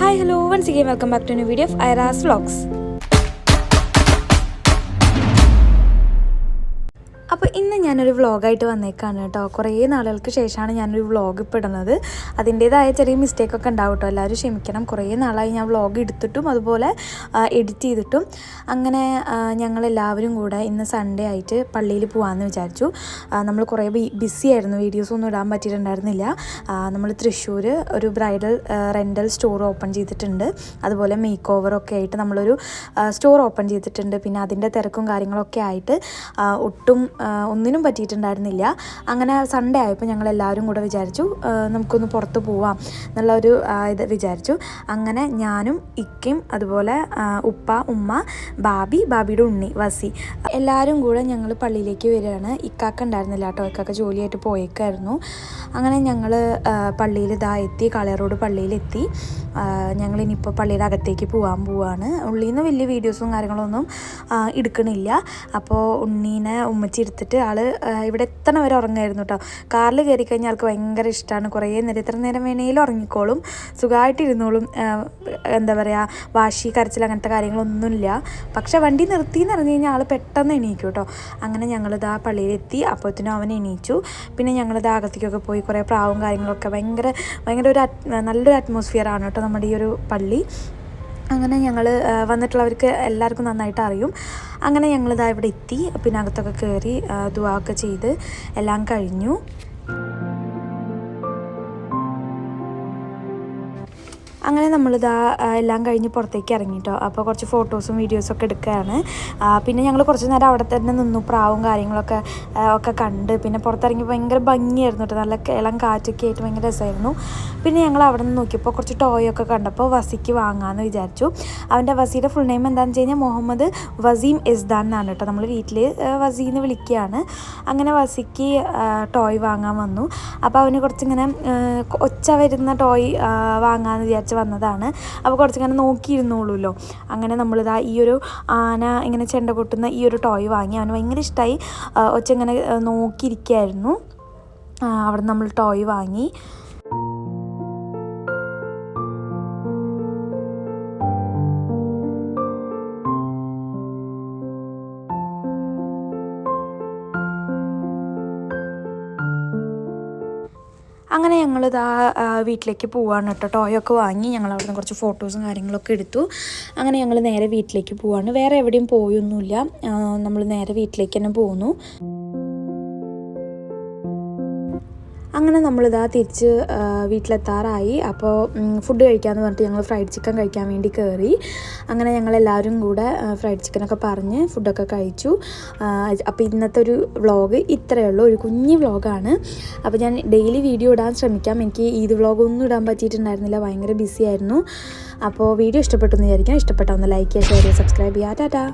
Hi, hello, once again welcome back to a new video of Ira's Vlogs. അപ്പോൾ ഇന്ന് ഞാനൊരു വ്ളോഗായിട്ട് വന്നേക്കാണ് കേട്ടോ. കുറേ നാളുകൾക്ക് ശേഷമാണ് ഞാനൊരു വ്ളോഗ് ഇപ്പോൾ ഇടുന്നത്. അതിൻ്റേതായ ചെറിയ മിസ്റ്റേക്കൊക്കെ ഉണ്ടാവും കേട്ടോ, എല്ലാവരും ക്ഷമിക്കണം. കുറേ നാളായി ഞാൻ വ്ളോഗ് എടുത്തിട്ടും അതുപോലെ എഡിറ്റ് ചെയ്തിട്ടും. അങ്ങനെ ഞങ്ങളെല്ലാവരും കൂടെ ഇന്ന് സൺഡേ ആയിട്ട് പള്ളിയിൽ പോകാമെന്ന് വിചാരിച്ചു. നമ്മൾ കുറേ ബിസി ആയിരുന്നു, വീഡിയോസൊന്നും ഇടാൻ പറ്റിയിട്ടുണ്ടായിരുന്നില്ല. നമ്മൾ തൃശ്ശൂർ ഒരു ബ്രൈഡൽ റെൻ്റൽ സ്റ്റോർ ഓപ്പൺ ചെയ്തിട്ടുണ്ട്. അതുപോലെ മേക്ക് ഓവറൊക്കെ ആയിട്ട് നമ്മളൊരു സ്റ്റോർ ഓപ്പൺ ചെയ്തിട്ടുണ്ട്. പിന്നെ അതിൻ്റെ തിരക്കും കാര്യങ്ങളൊക്കെ ആയിട്ട് ഒന്നിനും പറ്റിയിട്ടുണ്ടായിരുന്നില്ല. അങ്ങനെ സൺഡേ ആയപ്പോൾ ഞങ്ങളെല്ലാവരും കൂടെ വിചാരിച്ചു നമുക്കൊന്ന് പുറത്ത് പോവാം എന്നുള്ളൊരു ഇത് വിചാരിച്ചു. അങ്ങനെ ഞാനും ഇക്കയും അതുപോലെ ഉപ്പ, ഉമ്മ, ബാബിയുടെ ഉണ്ണി വസി എല്ലാവരും കൂടെ ഞങ്ങൾ പള്ളിയിലേക്ക് വരികയാണ്. ഇക്കാക്ക ഉണ്ടായിരുന്നില്ല കേട്ടോ, ഇക്കാക്ക ജോലിയായിട്ട് പോയേക്കായിരുന്നു. അങ്ങനെ ഞങ്ങൾ പള്ളിയിൽ എത്തി, കാളിയാറോഡ് പള്ളിയിലെത്തി. ഞങ്ങളിനിപ്പോൾ പള്ളിയുടെ അകത്തേക്ക് പോവാണ്. ഉള്ളിൽ നിന്ന് വലിയ വീഡിയോസും കാര്യങ്ങളൊന്നും എടുക്കണില്ല. അപ്പോൾ ഉണ്ണീനെ ഉമ്മച്ചി എടുത്തിട്ട് ആൾ ഇവിടെ എത്തണ വരെ ഉറങ്ങായിരുന്നു കേട്ടോ. കാറിൽ കയറി കഴിഞ്ഞാൽ ആൾക്ക് ഭയങ്കര ഇഷ്ടമാണ്. കുറേ നേരം എത്ര നേരം വേണേലും ഉറങ്ങിക്കോളും, സുഖമായിട്ടിരുന്നോളും. എന്താ പറയുക, വാശി കരച്ചിൽ അങ്ങനത്തെ കാര്യങ്ങളൊന്നുമില്ല. പക്ഷെ വണ്ടി നിർത്തിയെന്ന് പറഞ്ഞു കഴിഞ്ഞാൽ ആൾ പെട്ടെന്ന് എണീക്കും കേട്ടോ. അങ്ങനെ ഞങ്ങളിതാ പള്ളിയിലെത്തി. അപ്പോഴത്തേനും അവൻ എണീച്ചു. പിന്നെ ഞങ്ങളിതാ അകത്തേക്കൊക്കെ പോയി. കുറേ പ്രാവും കാര്യങ്ങളൊക്കെ ഭയങ്കര ഒരു നല്ലൊരു അറ്റ്മോസ്ഫിയറാണ് കേട്ടോ നമ്മുടെ ഈ ഒരു പള്ളി. അങ്ങനെ ഞങ്ങൾ വന്നിട്ടുള്ളവർക്ക് എല്ലാവർക്കും നന്നായിട്ട് അറിയും. അങ്ങനെ ഞങ്ങളിതാ ഇവിടെ എത്തി. പിന്നെ അകത്തൊക്കെ കയറി ദുആ ഒക്കെ ചെയ്ത് എല്ലാം കഴിഞ്ഞു. അങ്ങനെ നമ്മളിതാ എല്ലാം കഴിഞ്ഞ് പുറത്തേക്ക് ഇറങ്ങിട്ടോ. അപ്പോൾ കുറച്ച് ഫോട്ടോസും വീഡിയോസൊക്കെ എടുക്കുകയാണ്. പിന്നെ ഞങ്ങൾ കുറച്ച് നേരം അവിടെ തന്നെ നിന്നു, പ്രാവും കാര്യങ്ങളൊക്കെ കണ്ട്. പിന്നെ പുറത്തിറങ്ങി ഭയങ്കര ഭംഗിയായിരുന്നു കേട്ടോ, നല്ല ഇളം കാറ്റൊക്കെ ആയിട്ട് ഭയങ്കര രസമായിരുന്നു. പിന്നെ ഞങ്ങൾ അവിടെ നിന്ന് നോക്കിയപ്പോൾ കുറച്ച് ടോയൊക്കെ കണ്ടപ്പോൾ വസിക്ക് വാങ്ങാമെന്ന് വിചാരിച്ചു. വസിയുടെ ഫുൾ നെയിം എന്താണെന്ന് വെച്ച് കഴിഞ്ഞാൽ മുഹമ്മദ് വസീം എസ്ദാൻ എന്നാണ് കേട്ടോ. നമ്മൾ വീട്ടിൽ വസീന്ന് വിളിക്കുകയാണ്. അങ്ങനെ വസിക്ക് ടോയ് വാങ്ങാൻ വന്നു. അപ്പോൾ അവന് കുറച്ചിങ്ങനെ ഒച്ച വരുന്ന ടോയ് വാങ്ങാമെന്ന് വിചാരിച്ചു വന്നതാണ്. അപ്പോൾ കുറച്ചിങ്ങനെ നോക്കിയിരുന്നോളൂല്ലോ. അങ്ങനെ നമ്മളിതാ ഈ ഒരു ആന ഇങ്ങനെ ചെണ്ട കൊട്ടുന്ന ഈ ഒരു ടോയ് വാങ്ങി. അവന് ഭയങ്കര ഇഷ്ടമായി. ഒച്ച ഇങ്ങനെ നോക്കിയിരിക്കുകയായിരുന്നു. അവിടെ നമ്മൾ ടോയ് വാങ്ങി. അങ്ങനെ ഞങ്ങളിതാ വീട്ടിലേക്ക് പോവാണ് കേട്ടോ. ടോയൊക്കെ വാങ്ങി ഞങ്ങൾ അവിടെ നിന്ന് കുറച്ച് ഫോട്ടോസും കാര്യങ്ങളൊക്കെ എടുത്തു. അങ്ങനെ ഞങ്ങൾ നേരെ വീട്ടിലേക്ക് പോവാണ്. വേറെ എവിടെയും പോയൊന്നുമില്ല, നമ്മൾ നേരെ വീട്ടിലേക്ക് തന്നെ പോകുന്നു. അങ്ങനെ നമ്മളിതാ തിരിച്ച് വീട്ടിലെത്താറായി. അപ്പോൾ ഫുഡ് കഴിക്കാമെന്ന് പറഞ്ഞിട്ട് ഞങ്ങൾ ഫ്രൈഡ് ചിക്കൻ കഴിക്കാൻ വേണ്ടി കയറി. അങ്ങനെ ഞങ്ങളെല്ലാവരും കൂടെ ഫ്രൈഡ് ചിക്കനൊക്കെ പറഞ്ഞ് ഫുഡൊക്കെ കഴിച്ചു. അപ്പോൾ ഇന്നത്തെ ഒരു വ്ളോഗ് ഇത്രയേ ഉള്ളൂ, ഒരു കുഞ്ഞ് വ്ളോഗാണ്. അപ്പോൾ ഞാൻ ഡെയിലി വീഡിയോ ഇടാൻ ശ്രമിക്കാം. എനിക്ക് ഈദ് വ്ളോഗൊന്നും ഇടാൻ പറ്റിയിട്ടുണ്ടായിരുന്നില്ല, ഭയങ്കര ബിസി ആയിരുന്നു. അപ്പോൾ വീഡിയോ ഇഷ്ടപ്പെട്ടു എന്ന് വിചാരിക്കാം. ഇഷ്ടപ്പെട്ടാൽ ഒന്ന് ലൈക്ക് ചെയ്യുക, ഷെയർ ചെയ്യുക, സബ്സ്ക്രൈബ് ചെയ്യുക. ടാറ്റാ.